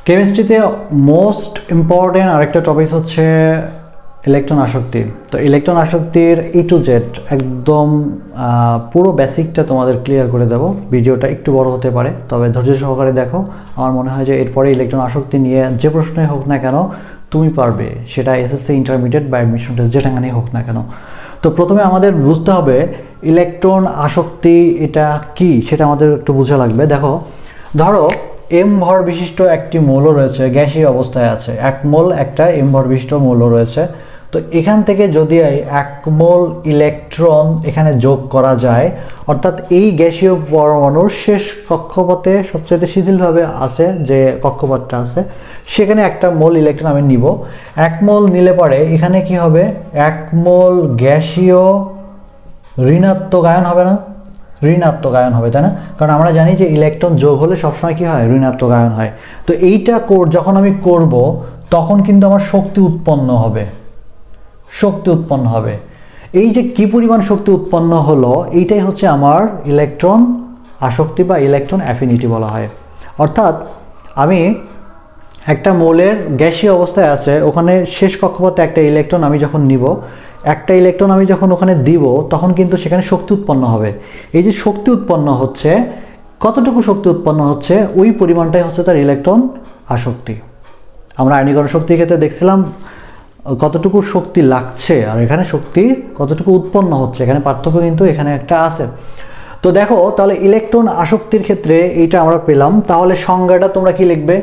কেমিস্ট্রিতে most important আরেকটা topic হচ্ছে electron আসক্তি। তো ইলেকট্রন আসক্তির ই টু জেড একদম পুরো বেসিকটা তোমাদের ক্লিয়ার করে দেব। ভিডিওটা একটু বড় হতে পারে, তবে ধৈর্য সহকারে দেখো। আমার মনে হয় যে এরপরে ইলেকট্রন আসক্তি নিয়ে যে প্রশ্নই হোক না কেন তুমি পারবে, সেটা এসএসসি, ইন্টারমিডিয়েট বা অ্যাডমিশন টেস্ট যেটাখানেই হোক না কেন। তো প্রথমে আমাদের বুঝতে হবে ইলেকট্রন আসক্তি এটা কি, সেটা আমাদের একটু বোঝা লাগবে। দেখো, ধরো এম ভর বিশিষ্ট একটি মৌল রয়েছে, গ্যাসীয় অবস্থায় আছে, এক মোল একটা এম ভর বিশিষ্ট মৌল রয়েছে। তো এখান থেকে যদি এক মোল ইলেকট্রন এখানে যোগ করা যায়, অর্থাৎ এই গ্যাসীয় পরমাণুর শেষ কক্ষপথে সবচেয়ে শিথিলভাবে আছে যে কক্ষপথটা আছে, সেখানে একটা মোল ইলেকট্রন আমি নিব। এক মোল নিলে পরে এখানে কি হবে, এক মোল গ্যাসীয় ঋণাত্মক আয়ন হবে না, ঋণাত্মক আয়ন হবে, তাই না? কারণ আমরা জানি যে ইলেকট্রন যোগ হলে সবসময় কি হয়, ঋণাত্মক আয়ন হয়। তো এইটা যখন আমি করব তখন কিন্তু আমার শক্তি উৎপন্ন হবে, শক্তি উৎপন্ন হবে। এই যে কি পরিমাণ শক্তি উৎপন্ন হলো, এইটাই হচ্ছে আমার ইলেকট্রন আসক্তি বা ইলেকট্রন অ্যাফিনিটি বলা হয়। অর্থাৎ আমি একটা মৌলের গ্যাসীয় অবস্থায় আছে, ওখানে শেষ কক্ষপথে একটা ইলেকট্রন আমি যখন নিব, একটা ইলেকট্রন আমি যখন ওখানে দিব, তখন কিন্তু সেখানে শক্তি উৎপন্ন হবে। এই যে শক্তি উৎপন্ন হচ্ছে, কতটুকু শক্তি উৎপন্ন হচ্ছে, ওই পরিমাণটাই হচ্ছে তার ইলেকট্রন আসক্তি। আমরা আয়নীকরণ শক্তির ক্ষেত্রে দেখছিলাম কতটুকু শক্তি লাগছে, আর এখানে শক্তি কতটুকু উৎপন্ন হচ্ছে, এখানে পার্থক্য কিন্তু এখানে একটা আছে। তো দেখো, তাহলে ইলেকট্রন আসক্তির ক্ষেত্রে এইটা আমরা পেলাম। তাহলে সংজ্ঞাটা তোমরা কি লিখবে?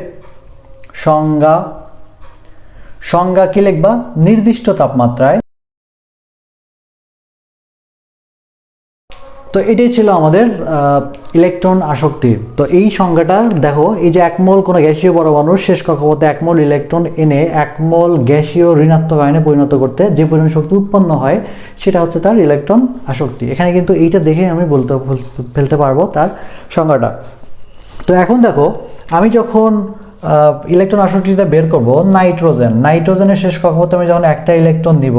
সংজ্ঞা কি লিখবা? নির্দিষ্ট তাপমাত্রায়। তো এটাই ছিল আমাদের ইলেকট্রন আসক্তি। তো এই সংজ্ঞাটা দেখো, এই যে এক মোল কোনো গ্যাসীয় পরমাণুর শেষ কক্ষপথে এক মোল ইলেকট্রন এনে এক মোল গ্যাসীয় ঋণাত্মক আয়নে পরিণত করতে যে পরিমাণ শক্তি উৎপন্ন হয়, সেটা হচ্ছে তার ইলেকট্রন আসক্তি। এখানে কিন্তু এইটা দেখে আমি ফেলতে পারবো তার সংজ্ঞাটা। তো এখন দেখো, আমি যখন ইলেকট্রন আসক্তিটা বের করব, নাইট্রোজেনের শেষ কক্ষপথে আমি যখন একটা ইলেকট্রন দিব,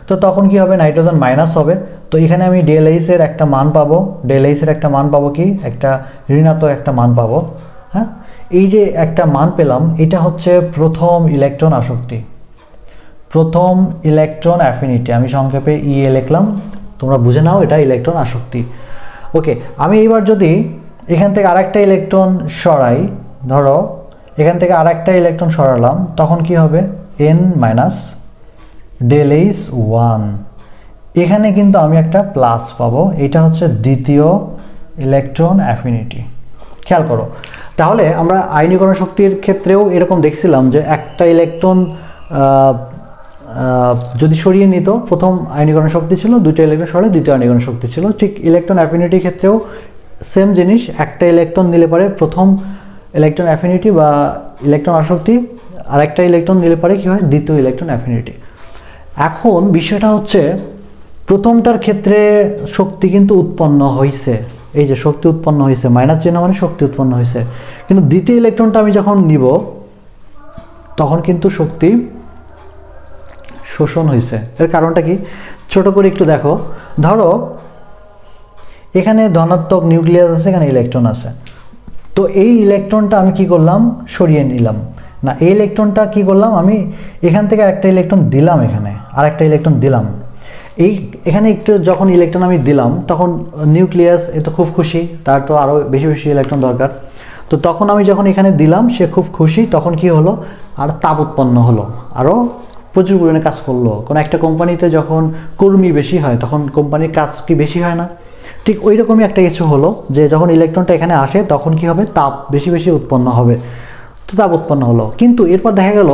তো তখন কি হবে, নাইট্রোজেন মাইনাস হবে। তো এখানে আমি ডেলএইচের একটা মান পাবো, ডেলএইচের একটা মান পাবো, কি একটা ঋণাত্মক একটা মান পাবো। হ্যাঁ, এই যে একটা মান পেলাম, এটা হচ্ছে প্রথম ইলেকট্রন আসক্তি, প্রথম ইলেকট্রন অ্যাফিনিটি। আমি সংক্ষেপে ইএ লিখলাম, তোমরা বুঝে নাও এটা ইলেকট্রন আসক্তি। ওকে, আমি এইবার যদি এখান থেকে আরেকটা ইলেকট্রন সরাই, ধরো এখান থেকে আরেকটা ইলেকট্রন সরালাম, তখন কি হবে, এন মাইনাস ডেলএইচ 1। এখানে কিন্তু আমি একটা প্লাস পাবো, এটা হচ্ছে দ্বিতীয় ইলেকট্রন অ্যাফিনিটি। খেয়াল করো, তাহলে আমরা আয়নীকরণ শক্তির ক্ষেত্রেও এরকম দেখছিলাম যে একটা ইলেকট্রন যদি সরিয়ে নিত, প্রথম আয়নীকরণ শক্তি ছিল, দুটো ইলেকট্রন সরে দ্বিতীয় আয়নীকরণ শক্তি ছিল। ঠিক ইলেকট্রন অ্যাফিনিটির ক্ষেত্রেও সেম জিনিস, একটা ইলেকট্রন নিলে পরে প্রথম ইলেকট্রন অ্যাফিনিটি বা ইলেকট্রন আসক্তি, আর একটা ইলেকট্রন নিলে পরে কি হয়, দ্বিতীয় ইলেকট্রন অ্যাফিনিটি। এখন বিষয়টা হচ্ছে, প্রথমটার ক্ষেত্রে শক্তি কিন্তু উৎপন্ন হয়েছে, এই যে শক্তি উৎপন্ন হয়েছে, মাইনাস চিহ্ন মানে শক্তি উৎপন্ন হয়েছে। কিন্তু দ্বিতীয় ইলেকট্রনটা আমি যখন নিব, তখন কিন্তু শক্তি শোষণ হয়েছে। এর কারণটা কি, ছোট করে একটু দেখো। ধরো এখানে ধনাত্মক নিউক্লিয়াস আছে, এখানে ইলেকট্রন আছে। তো এই ইলেকট্রনটা আমি কি করলাম, সরিয়ে নিলাম না, এই ইলেকট্রনটা কি করলাম, আমি এখান থেকে একটা ইলেকট্রন দিলাম, এখানে আর একটা ইলেকট্রন দিলাম। এখানে একটু যখন ইলেকট্রন আমি দিলাম, তখন নিউক্লিয়াস এ তো খুব খুশি, তার তো আরও বেশি বেশি ইলেকট্রন দরকার। তো তখন আমি যখন এখানে দিলাম, সে খুব খুশি, তখন কি হলো, আর তাপ উৎপন্ন হলো, আরও প্রচুর পরিমাণে কাজ করলো। কোনো একটা কোম্পানিতে যখন কর্মী বেশি হয়, তখন কোম্পানির কাজ কি বেশি হয় না? ঠিক ওই রকমই একটা কিছু হলো, যে যখন ইলেকট্রনটা এখানে আসে, তখন কি হবে, তাপ বেশি বেশি উৎপন্ন হবে। তো তাপ উৎপন্ন হলো, কিন্তু এরপর দেখা গেল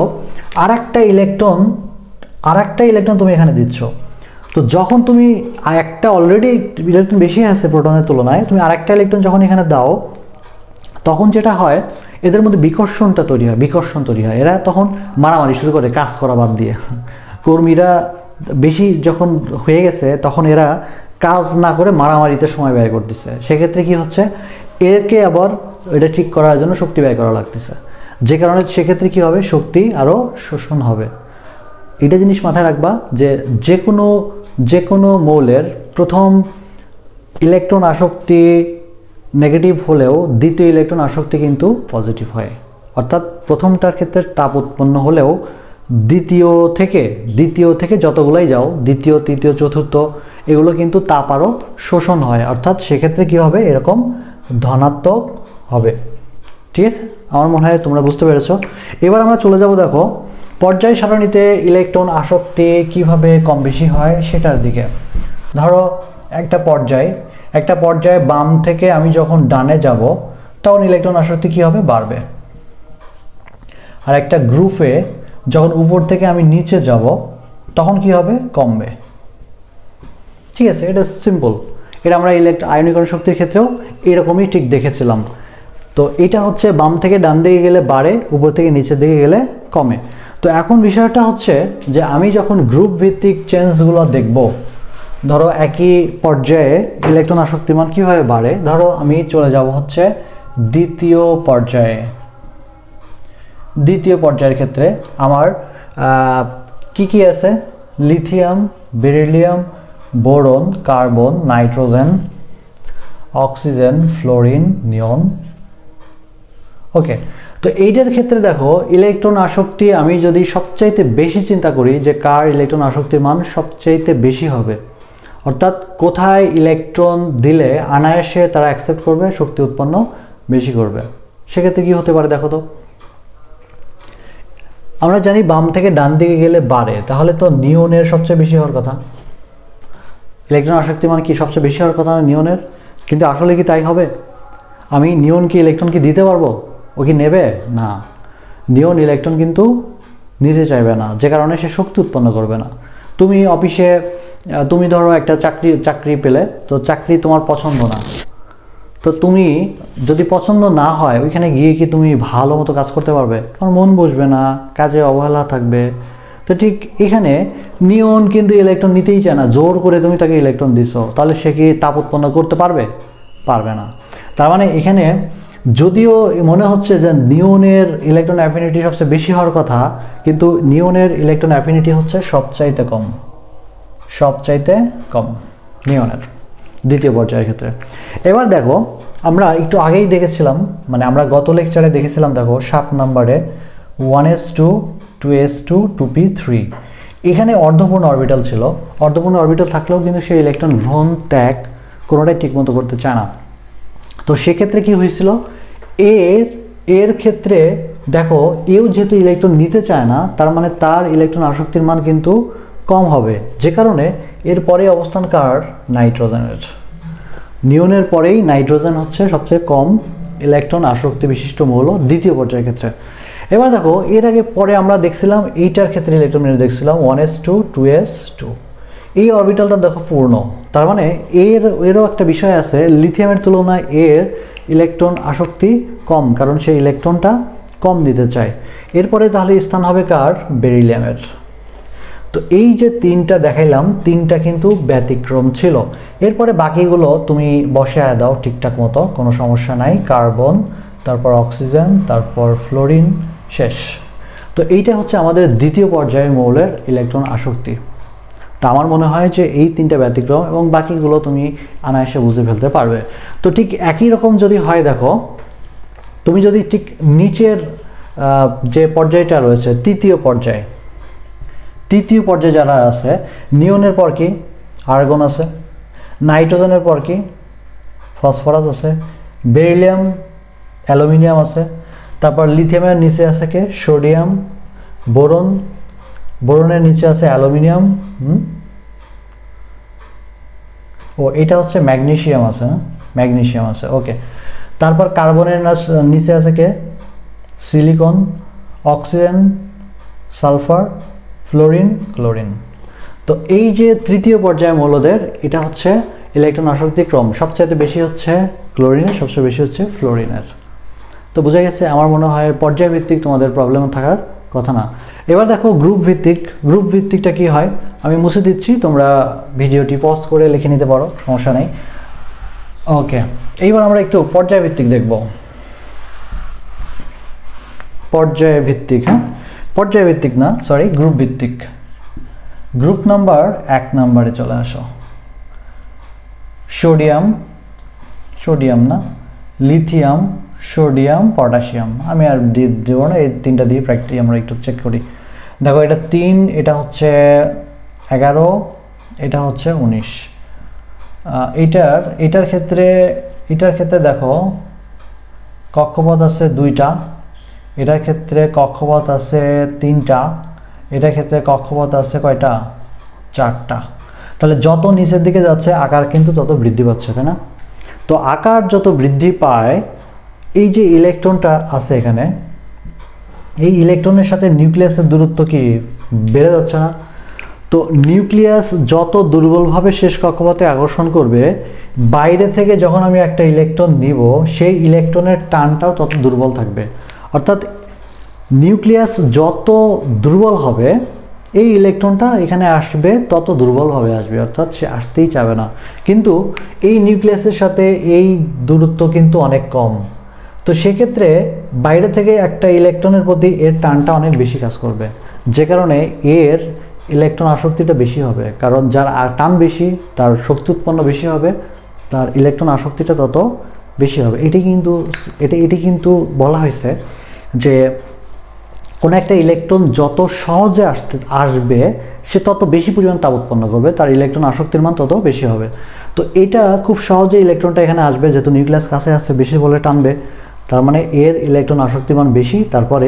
আর একটা ইলেকট্রন তুমি এখানে দিচ্ছ। তো যখন তুমি একটা অলরেডি ইলেকট্রন বেশি আছে প্রোটনের তুলনায়, তুমি আরেকটা ইলেকট্রন যখন এখানে দাও, তখন যেটা হয়, এদের মধ্যে বিকর্ষণ তৈরি হয়। এরা তখন মারামারি শুরু করে, কাজ করা বাদ দিয়ে। কর্মীরা বেশি যখন হয়ে গেছে, তখন এরা কাজ না করে মারামারিতে সময় ব্যয় করতেছে। সেক্ষেত্রে কি হচ্ছে, এরকে আবার এটা ঠিক করার জন্য শক্তি ব্যয় করা লাগতেছে, যে কারণে সেক্ষেত্রে কি হবে, শক্তি আরও শোষণ হবে। এটা জিনিস মাথায় রাখবা যে যে কোনো মৌলের প্রথম ইলেকট্রন আসক্তি নেগেটিভ হলেও দ্বিতীয় ইলেকট্রন আসক্তি কিন্তু পজিটিভ হয়। অর্থাৎ প্রথমটার ক্ষেত্রে তাপ উৎপন্ন হলেও দ্বিতীয় থেকে যতগুলাই যাও, দ্বিতীয়, তৃতীয়, চতুর্থ, এগুলো কিন্তু তাপ আরও শোষণ হয়, অর্থাৎ সেক্ষেত্রে কী হবে, এরকম ধনাত্মক হবে। ঠিক আছে, আমার মনে হয় তোমরা বুঝতে পেরেছো। এবার আমরা চলে যাব দেখো পর্যায় সারণীতে ইলেকট্রন আসক্তি কিভাবে কম বেশি হয় সেটার দিকে। ধরো একটা পর্যায়ে বাম থেকে আমি যখন ডানে যাব তখন ইলেকট্রন আসক্তি কী হবে, বাড়বে। আর একটা গ্রুপে যখন উপর থেকে আমি নিচে যাব তখন কি হবে, কমবে। ঠিক আছে, এটা সিম্পল। এটা আমরা আয়নীকরণ শক্তির ক্ষেত্রেও এরকমই ঠিক দেখেছিলাম। তো এটা হচ্ছে বাম থেকে ডান দিকে গেলে বাড়ে, উপর থেকে নিচের দিকে গেলে কমে। তো এখন বিষয়টা হচ্ছে যে আমি যখন গ্রুপ ভিত্তিক চেঞ্জগুলো দেখব, ধরো একই পর্যায়ে ইলেকট্রন আসক্তির মান কীভাবে বাড়ে, ধরো আমি চলে যাব হচ্ছে দ্বিতীয় পর্যায়ের ক্ষেত্রে আমার কি আছে, lithium, beryllium, boron, carbon, nitrogen, oxygen, fluorine, neon. Okay, তো এইটার ক্ষেত্রে দেখো ইলেকট্রন আসক্তি আমি যদি সবচাইতে বেশি চিন্তা করি যে কার ইলেকট্রন আসক্তির মান সবচাইতে বেশি হবে, অর্থাৎ কোথায় ইলেকট্রন দিলে অনায়াসে তারা অ্যাকসেপ্ট করবে, শক্তি উৎপন্ন বেশি করবে, সেক্ষেত্রে কি হতে পারে দেখো তো। আমরা জানি বাম থেকে ডান দিকে গেলে বাড়ে, তাহলে তো নিয়নের সবচেয়ে বেশি হওয়ার কথা, ইলেকট্রন আসক্তি মানে কি সবচেয়ে বেশি হওয়ার কথা নিয়নের, কিন্তু আসলে কি তাই হবে? আমি নিয়নকে ইলেকট্রন কি দিতে পারবো, ও কি নেবে না, নিয়ন ইলেকট্রন কিন্তু নিতে চাইবে না, যে কারণে সে শক্তি উৎপন্ন করবে না। তুমি অফিসে তুমি ধরো একটা চাকরি পেলে, তো চাকরি তোমার পছন্দ না, তো তুমি যদি পছন্দ না হয় ওইখানে গিয়ে কি তুমি ভালো মতো কাজ করতে পারবে? তোমার মন বসবে না, কাজে অবহেলা থাকবে। তো ঠিক এখানে নিয়ন কিন্তু ইলেকট্রন নিতেই চায় না, জোর করে তুমি তাকে ইলেকট্রন দিছো, তাহলে সে কি তাপ উৎপন্ন করতে পারবে? পারবে না। তার মানে এখানে যদিও মনে হচ্ছে যে নিয়নের ইলেকট্রন অ্যাফিনিটি সবচেয়ে বেশি হওয়ার কথা, কিন্তু নিয়নের ইলেকট্রন অ্যাফিনিটি হচ্ছে সবচাইতে কম নিয়নের দ্বিতীয় পর্যায়ের ক্ষেত্রে। এবার দেখো আমরা একটু আগেই দেখেছিলাম, মানে আমরা গত লেকচারে দেখেছিলাম, দেখো 7 নম্বরে 1s2 2s2 2p3, এখানে অর্ধপূর্ণ অরবিটাল ছিল। অর্ধপূর্ণ অরবিটাল থাকলেও কিন্তু সেই ইলেকট্রন গ্রহণ ত্যাগ কোনোটাই ঠিকমতো করতে চায় না। তো সেক্ষেত্রে কি হয়েছিল, এর ক্ষেত্রে দেখো এও যেহেতু ইলেকট্রন নিতে চায় না, তার মানে তার ইলেকট্রন আসক্তির মান কিন্তু কম হবে, যে কারণে এর পরে অবস্থান কার, নাইট্রোজেনের। নিয়নের পরেই নাইট্রোজেন হচ্ছে সবচেয়ে কম ইলেকট্রন আসক্তি বিশিষ্ট মৌল দ্বিতীয় পর্যায়ের ক্ষেত্রে। এবার দেখো এর আগে পরে আমরা দেখছিলাম এইটার ক্ষেত্রে ইলেকট্রন দেখছিলাম 1s2 2s2, এই অরবিটালটা দেখো পূর্ণ, তার মানে এরও একটা বিষয় আছে, লিথিয়ামের তুলনায় এর ইলেকট্রন আসক্তি কম, কারণ সেই ইলেকট্রনটা কম দিতে চায়। এরপরে তাহলে স্থান হবে কার, বেরিলিয়ামের। তো এই যে তিনটা দেখাইলাম, তিনটা কিন্তু ব্যতিক্রম ছিল। এরপরে বাকিগুলো তুমি বসায় দাও ঠিকঠাক মতো, কোনো সমস্যা নাই, কার্বন, তারপর অক্সিজেন, তারপর ফ্লোরিন, শেষ। তো এইটা হচ্ছে আমাদের দ্বিতীয় পর্যায়ের মৌলের ইলেকট্রন আসক্তি। তা আমার মনে হয় যে এই তিনটা ব্যতিক্রম, এবং বাকিগুলো তুমি অনায়াসে বুঝে ফেলতে পারবে। তো ঠিক একই রকম যদি হয়, দেখো তুমি যদি ঠিক নিচের যে পর্যায়টা রয়েছে তৃতীয় পর্যায়ে যারা আছে, নিয়নের পর কি, আর্গন আছে, নাইট্রোজেনের পর কি, ফসফরাস আছে, বেরিলিয়াম, অ্যালুমিনিয়াম আছে, তারপর লিথিয়ামের নিচে আছে কে, সোডিয়াম, বোরনের নিচে আছে অ্যালুমিনিয়াম, ও এটা হচ্ছে ম্যাগনেসিয়াম আছে, না ম্যাগনেসিয়াম আছে, ওকে। তারপর কার্বনের নিচে আছে কে, silicon, oxygen, sulphur, fluorine, chlorine. তো এই যে তৃতীয় পর্যায়ে মৌলদের, এটা হচ্ছে ইলেকট্রন আসক্তি ক্রম, সবচেয়ে বেশি হচ্ছে ক্লোরিনের, সবচেয়ে বেশি হচ্ছে ফ্লোরিনের। তো বোঝা গেছে, আমার মনে হয় পর্যায়ভিত্তিক তোমাদের প্রবলেম থাকার কথা না। এবার দেখো গ্রুপ ভিত্তিকটা কি হয়, আমি মুছে দিচ্ছি, তোমরা ভিডিওটি পজ করে লিখে নিতে পারো, সমস্যা নেই। ওকে, এইবার আমরা একটু পর্যায়ভিত্তিক দেখব। পর্যায়ভিত্তিক, হ্যাঁ পর্যায়ভিত্তিক না, সরি, গ্রুপ ভিত্তিক। গ্রুপ নাম্বার 1 নম্বরে চলে আসো। সোডিয়াম না, লিথিয়াম, সোডিয়াম, পটাশিয়াম। আমি আর দেবো না, এই তিনটা দিয়ে প্র্যাকটিস আমরা একটু চেক করি। দেখো এটা 3, এটা হচ্ছে 11, এটা হচ্ছে 19। এটার ক্ষেত্রে দেখো কক্ষপথ আছে 2টা, এটার ক্ষেত্রে কক্ষপথ আছে 3টা, এটার ক্ষেত্রে কক্ষপথ আছে কয়টা? 4টা। তাহলে যত নিচের দিকে যাচ্ছে আকার কিন্তু তত বৃদ্ধি পাচ্ছে, তাই না? তো আকার যত বৃদ্ধি পায়, এই যে ইলেকট্রনটা আছে এখানে, এই ইলেকট্রনের সাথে নিউক্লিয়াসের দূরত্ব কি বেড়ে যাচ্ছে না? তো নিউক্লিয়াস যত দুর্বলভাবে শেষ কক্ষপথে আকর্ষণ করবে, বাইরে থেকে যখন আমি একটা ইলেকট্রন নিব, সেই ইলেকট্রনের টানটাও তত দুর্বল থাকবে। অর্থাৎ নিউক্লিয়াস যত দুর্বল হবে, এই ইলেকট্রনটা এখানে আসবে তত দুর্বলভাবে আসবে, অর্থাৎ সে আসতেই চাবে না। কিন্তু এই নিউক্লিয়াসের সাথে এই দূরত্ব কিন্তু অনেক কম। তো সেক্ষেত্রে বাইরে থেকে একটা ইলেকট্রনের প্রতি এর টানটা অনেক বেশি কাজ করবে, যে কারণে এর ইলেকট্রন আসক্তিটা বেশি হবে। কারণ যার টান বেশি, তার শক্তি উৎপন্ন বেশি হবে, তার ইলেকট্রন আসক্তিটা তত বেশি হবে। এটি কিন্তু বলা হয়েছে যে কোনো একটা ইলেকট্রন যত সহজে আসবে, সে তত বেশি পরিমাণ তাপ উৎপন্ন করবে, তার ইলেকট্রন আসক্তির মান তত বেশি হবে। তো এটা খুব সহজে ইলেকট্রনটা এখানে আসবে, যেহেতু নিউক্লিয়াস কাছে আসছে, বেশি বলে টানবে, তার মানে এর ইলেকট্রন আসক্তির মান বেশি, তারপরে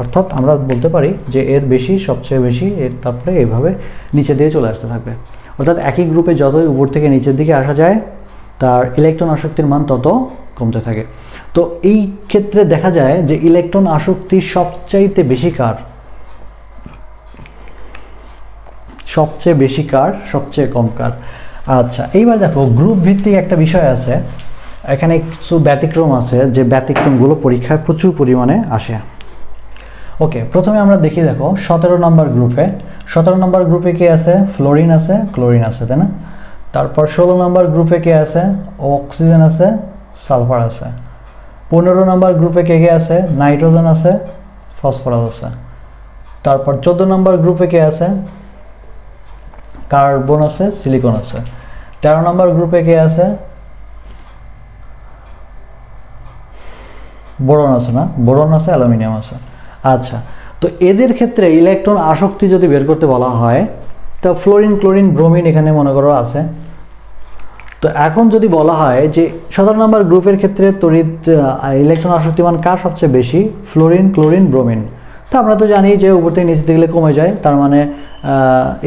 অর্থাৎ আমরা বলতে পারি যে এর বেশি, সবচেয়ে বেশি, এর তারপরে এইভাবে নিচে দিয়ে চলে আসতে থাকবে। অর্থাৎ একই গ্রুপে যতই উপর থেকে নিচের দিকে আসা যায়, তার ইলেকট্রন আসক্তির মান তত কমতে থাকে। তো এই ক্ষেত্রে দেখা যায় যে ইলেকট্রন আসক্তি সবচাইতে বেশি কার? সবচেয়ে বেশি কার, সবচেয়ে কম কার? আচ্ছা, এইবার দেখো গ্রুপ ভিত্তিক একটা বিষয় আছে, এখানে কিছু ব্যতিক্রম আছে, যে ব্যতিক্রমগুলো পরীক্ষায় প্রচুর পরিমাণে আসে। ওকে, প্রথমে আমরা দেখি, দেখো 17 নম্বর গ্রুপে কে আছে? ফ্লোরিন আছে, ক্লোরিন আছে, তাই না? তারপর 16 নম্বর গ্রুপে কে আছে? অক্সিজেন আছে, সালফার আছে। 15 নম্বর গ্রুপে কে আছে? নাইট্রোজেন আছে, ফসফরাস আছে। তারপর 14 নম্বর গ্রুপে কে আছে? কার্বন আছে, সিলিকন আছে। 13 নম্বর গ্রুপে কে আছে? বোরন আছে, না? বোরন আছে, অ্যালুমিনিয়াম আছে। আচ্ছা, তো এদের ক্ষেত্রে ইলেকট্রন আসক্তি যদি বের করতে বলা হয়, তো ফ্লোরিন, ক্লোরিন, ব্রোমিন এখানে মনে করো আছে। তো এখন যদি বলা হয় যে 17 নম্বর গ্রুপের ক্ষেত্রে তড়িৎ ইলেকট্রন আসক্তি মান কার সবচেয়ে বেশি? Fluorine, chlorine, bromine. তো আমরা তো জানি যে উপর থেকে নিচে দিকে কমে যায়, তার মানে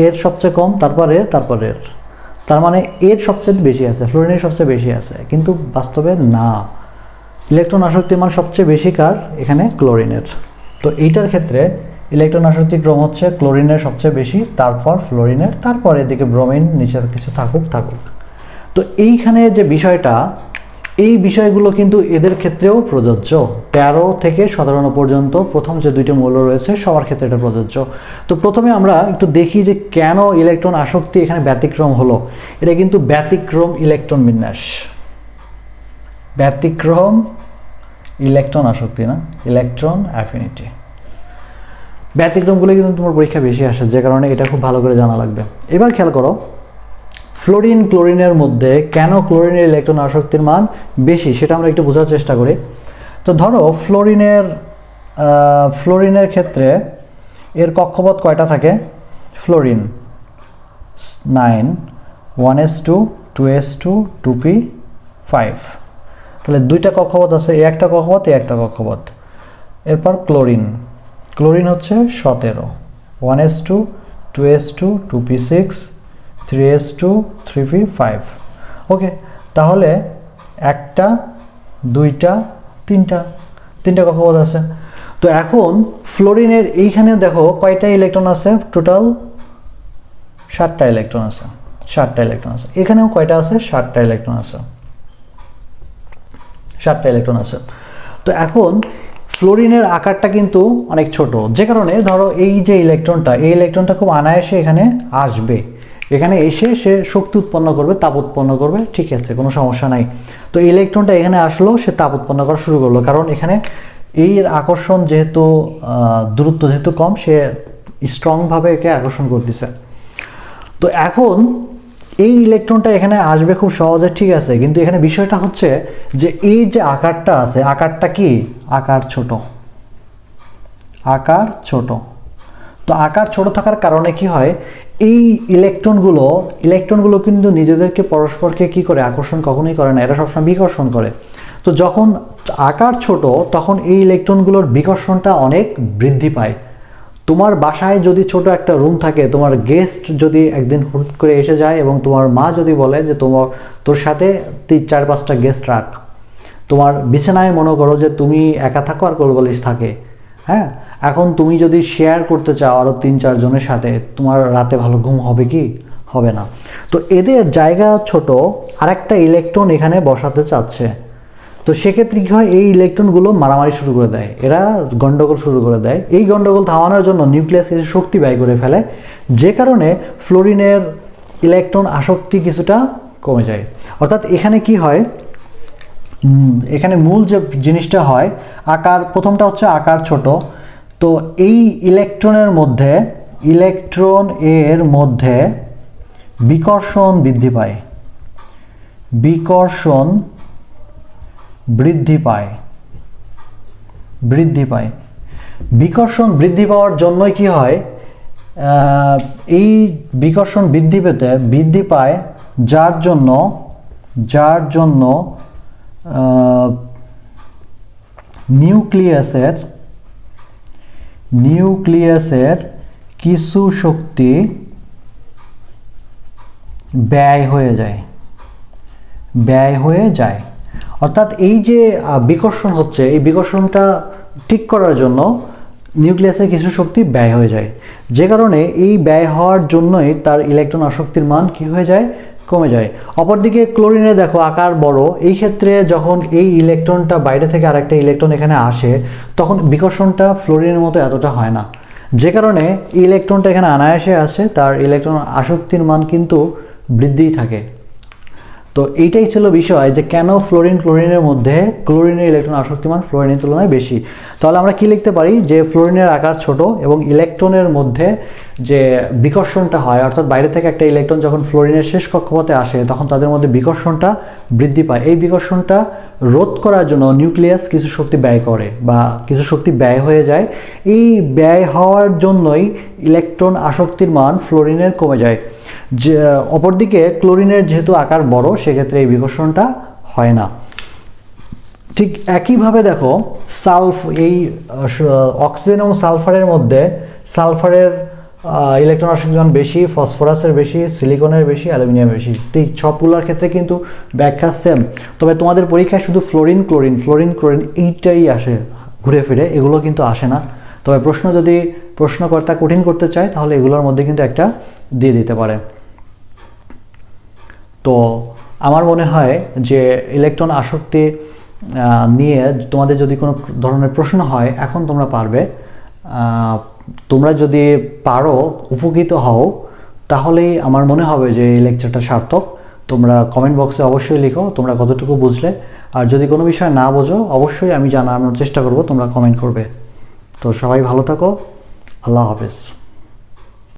এর সবচেয়ে কম, তারপর এর, তার মানে এর সবচেয়ে বেশি আছে, ফ্লোরিনের সবচেয়ে বেশি আছে। কিন্তু বাস্তবে না, ইলেকট্রন আসক্তির মান সবচেয়ে বেশি কার? এখানে ক্লোরিনের। তো এইটার ক্ষেত্রে ইলেকট্রন আসক্তি ক্রম হচ্ছে ক্লোরিনের সবচেয়ে বেশি, তারপর ফ্লোরিনের, তারপর এদিকে ব্রোমিন, নিচের কিছু থাকুক। তো এইখানে যে বিষয়টা, এই বিষয়গুলো কিন্তু এদের ক্ষেত্রেও প্রযোজ্য। 13 থেকে 17 পর্যন্ত প্রথম যে দুইটি মৌল রয়েছে, সবার ক্ষেত্রে এটা প্রযোজ্য। তো প্রথমে আমরা একটু দেখি যে কেন ইলেকট্রন আসক্তি এখানে ব্যতিক্রম হলো। এটা কিন্তু ব্যতিক্রম ইলেকট্রন বিন্যাস, ব্যতিক্রম ইলেকট্রন আসক্তি, না ইলেকট্রন অ্যাফিনিটি। ব্যতিক্রমগুলো কিন্তু তোমার পরীক্ষা বেশি আসে, যে কারণে এটা খুব ভালো করে জানা লাগবে। এবার খেয়াল করো, ফ্লোরিন, ক্লোরিনের মধ্যে কেন ক্লোরিনের ইলেকট্রন আসক্তির মান বেশি, সেটা আমরা একটু বোঝার চেষ্টা করি। তো ধরো ফ্লোরিনের ক্ষেত্রে এর কক্ষপথ কয়টা থাকে? Fluorine 9, 1s2, 2s2, 2p5। তাহলে দুইটা কক্ষপথ আছে, এ একটা কক্ষপথ, এ একটা কক্ষপথ। এরপর ক্লোরিন হচ্ছে 17, 1s2, 2s2, 2p6, 3s2, 3p5। ওকে, তাহলে একটা, দুইটা, তিনটা কক্ষপথ আছে। তো এখন ফ্লোরিনের এইখানে দেখো কয়টা ইলেকট্রন আছে? টোটাল 7টা ইলেকট্রন আছে, এখানেও কয়টা আছে? 7টা ইলেকট্রন আছে। তো এখন ফ্লোরিনের আকারটা কিন্তু অনেক ছোট, যে কারণে ধরো এই যে ইলেকট্রনটা খুব অনায়াসে এখানে আসবে, এখানে এসে সে শক্তি উৎপন্ন করবে, তাপ উৎপন্ন করবে, ঠিক আছে, কোনো সমস্যা নাই। তো ইলেকট্রনটা এখানে আসলো, সে তাপ উৎপন্ন করা শুরু করলো, কারণ এখানে এই আকর্ষণ যেহেতু দূরত্ব যেহেতু কম, সে স্ট্রংভাবে একে আকর্ষণ করতেছে। তো এখন এই ইলেকট্রনটা এখানে আসবে খুব সহজে, ঠিক আছে, কিন্তু এখানে বিষয়টা হচ্ছে যে এই যে আকারটা আছে, আকারটা কি, আকার ছোট, আকার ছোট। তো আকার ছোট থাকার কারণে কি হয়, এই ইলেকট্রনগুলো কিন্তু নিজেদেরকে পরস্পরকে কি করে, আকর্ষণ কখনোই করে না, এরা সবসময় বিকর্ষণ করে। তো যখন আকার ছোট তখন এই ইলেকট্রনগুলোর বিকর্ষণটা অনেক বৃদ্ধি পায়। তোমার বাসায় যদি ছোট একটা রুম থাকে, তোমার গেস্ট যদি একদিন হুট করে এসে যায় এবং তোমার মা যদি বলে যে তোর সাথে 4-5টা গেস্ট রাখ, তোমার বিছানায় মনে করো যে তুমি একা থাকো আর কোলবালিশ থাকে, হ্যাঁ, এখন তুমি যদি শেয়ার করতে চাও আরও 3-4 জনের সাথে, তোমার রাতে ভালো ঘুম হবে কি, হবে না। তো এদের জায়গা ছোট, আরেকটা ইলেকট্রন এখানে বসাতে চাচ্ছে, তো সেক্ষেত্রে কী হয়, এই ইলেকট্রনগুলো মারামারি শুরু করে দেয়, এরা গন্ডগোল শুরু করে দেয়। এই গন্ডগোল থামানোর জন্য নিউক্লিয়াস কিছু শক্তি ব্যয় করে ফেলে, যে কারণে ফ্লোরিনের ইলেকট্রন আসক্তি কিছুটা কমে যায়। অর্থাৎ এখানে কি হয়, এখানে মূল যে জিনিসটা হয়, প্রথমটা হচ্ছে আকার ছোট। তো এই ইলেকট্রন এর মধ্যে বিকর্ষণ বৃদ্ধি পায়, বিকর্ষণ বৃদ্ধি পাওয়ার জন্যই কি হয়, এই বিকর্ষণ বৃদ্ধি পায়, যার জন্য নিউক্লিয়াসের কিছু শক্তি ব্যয় হয়ে যায়। অর্থাৎ এই যে বিকর্ষণ হচ্ছে, এই বিকর্ষণটা ঠিক করার জন্য নিউক্লিয়াসের কিছু শক্তি ব্যয় হয়ে যায়, যে কারণে এই ব্যয় হওয়ার জন্যই তার ইলেকট্রন আসক্তির মান কি হয়ে যায়, কমে যায়। অপরদিকে ক্লোরিনে দেখো আকার বড়, এই ক্ষেত্রে যখন এই ইলেকট্রনটা বাইরে থেকে আরেকটা ইলেকট্রন এখানে আসে, তখন বিকর্ষণটা ফ্লোরিনের মতো এতটা হয় না, যে কারণে ইলেকট্রনটা এখানে অনায়াসে আসে, তার ইলেকট্রন আসক্তির মান কিন্তু বৃদ্ধিই থাকে। তো এইটাই ছিল বিষয় যে কেন ক্লোরিনের মধ্যে ক্লোরিনের ইলেকট্রন আসক্তির মান ফ্লোরিনের তুলনায় বেশি। তাহলে আমরা কি লিখতে পারি, যে ফ্লোরিনের আকার ছোট এবং ইলেকট্রনের মধ্যে যে বিকর্ষণটা হয়, অর্থাৎ বাইরে থেকে একটা ইলেকট্রন যখন ফ্লোরিনের শেষ কক্ষপথে আসে, তখন তাদের মধ্যে বিকর্ষণটা বৃদ্ধি পায়। এই বিকর্ষণটা রোধ করার জন্য নিউক্লিয়াস কিছু শক্তি ব্যয় করে বা কিছু শক্তি ব্যয় হয়ে যায়। এই ব্যয় হওয়ার জন্যই ইলেকট্রন আসক্তির মান ফ্লোরিনের কমে যায়। যে অপরদিকে ক্লোরিনের যেহেতু আকার বড়, সেক্ষেত্রে এই বিকর্ষণটা হয় না। ঠিক একইভাবে দেখো এই অক্সিজেন এবং সালফারের মধ্যে সালফারের ইলেকট্রন আসক্তি মান বেশি, ফসফরাসের বেশি, সিলিকনের বেশি, অ্যালুমিনিয়ামের বেশি। ঠিক সবগুলোর ক্ষেত্রে কিন্তু ব্যাখ্যা সেম, তবে তোমাদের পরীক্ষায় শুধু ফ্লোরিন ক্লোরিন এইটাই আসে ঘুরে ফিরে, এগুলো কিন্তু আসে না। তবে যদি প্রশ্নকর্তা কঠিন করতে চায়, তাহলে এগুলোর মধ্যে কিন্তু একটা দিয়ে দিতে পারে। তো আমার মনে হয় যে ইলেকট্রন আসক্তি নিয়ে তোমাদের যদি কোনো ধরনের প্রশ্ন হয়, এখন তোমরা পারবে। তোমরা যদি পারো, উপকৃত হও, তাহলেই আমার মনে হবে যে এই লেকচারটা সার্থক। তোমরা কমেন্ট বক্সে অবশ্যই লিখো তোমরা কতটুকু বুঝলে, আর যদি কোনো বিষয় না বোঝো অবশ্যই আমি জানানোর চেষ্টা করব, তোমরা কমেন্ট করবে। তো সবাই ভালো থাকো, আল্লাহ হাফেজ।